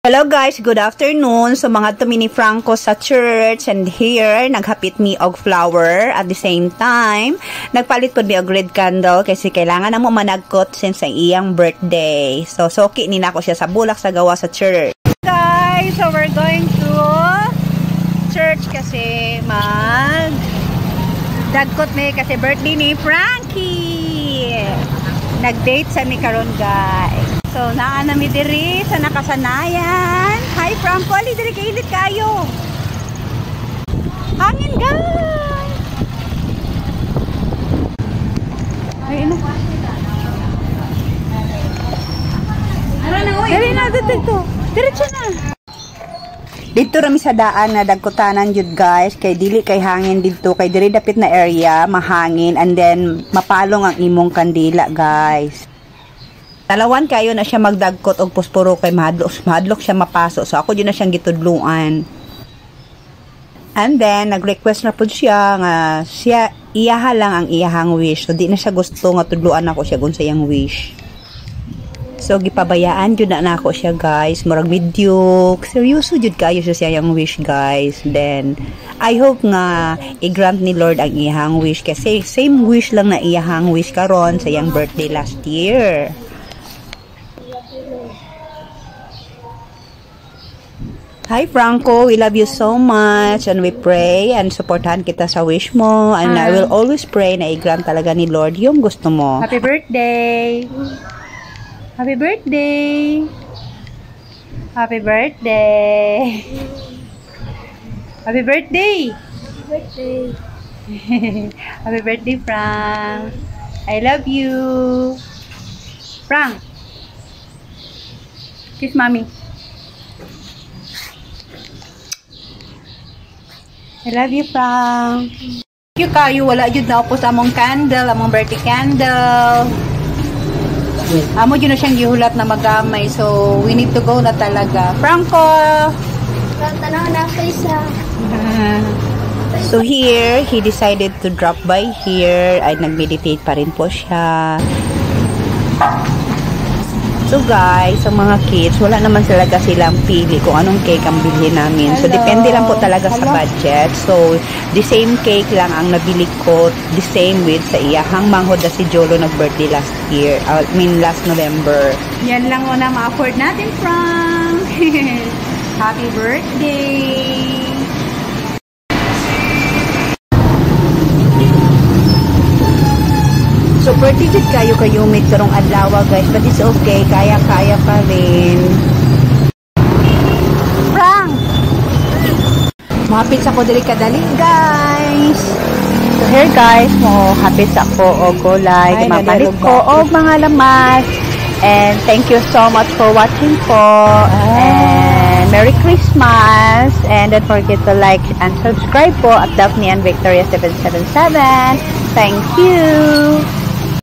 Hello guys, good afternoon. So mga tumini Franco sa church and here naghapit mi og flower at the same time nagpalit pud mi og red candle kasi kailangan na mo managkot since ang iyang birthday. So soki ni nako siya sa bulak sa gawa sa church. Guys, so we're going to church kasi mag dagkot mi kasi birthday ni Frankie. Nag-date sa mi karon guys. So, naana mi diri sa nakasanayan. Hi, Franco. Ali, diri kailit kayo. Hangin, guys. Ay, ano? Diri na, dito. Diretso na. Dito rami sa daan na dagkutanan jud guys. Kay dili kay hangin dito. Kay diri dapit na area, mahangin. And then, mapalong ang imong kandila, guys. Talawan kayo na siya magdagkot og posporo kay mahadlok siya mapaso. So ako yun na siyang gitudluan. And then nag-request na pud siya nga siya iyaha lang ang iyahang wish. So di na siya gusto nga tudluan ako siya gun sa iyang wish. So gipabayaan jud na nako siya guys. Murag video seryoso jud kayo siya sa iyang wish guys. Then I hope nga i-grant ni Lord ang iyahang wish kasi same wish lang na iyahang wish karon sa iyang birthday last year. Hi Franco, we love you so much and we pray and supportahan kita sa wish mo and I will always pray na i-grant talaga ni Lord yung gusto mo. Happy birthday! Happy birthday! Happy birthday! Happy birthday! Birthday! Happy birthday, Frank! I love you! Frank! Kiss mommy! I love you, Frank. Thank you kayo. Wala jud na upos among candle, among birthday candle. Amo jud na siyang gihulat na magamay. So, we need to go na talaga. Franco! Tanaw na ako isa. So, here, he decided to drop by here. Ay, nag-meditate pa rin po siya. So guys, sa mga kids, wala naman talaga silang pili kung anong cake ang bilhin namin. So depende lang po talaga sa budget. So the same cake lang ang nabili ko, the same with sa iyahang manghod na si Jolo nag-birthday last year. Last November. Yan lang muna ma-afford natin, Frank. Happy birthday! So, birthday jud kayo kayumit karong adlaw guys, but it's okay, kaya-kaya pa rin. Frank! Mahapit sa ko dili kadali guys. So here guys, mo hapit sa ko og gulay, mapalit ko og mga lamas. And thank you so much for watching po. And Merry Christmas. And don't forget to like and subscribe po at Daphne and Victoria 777. Thank you.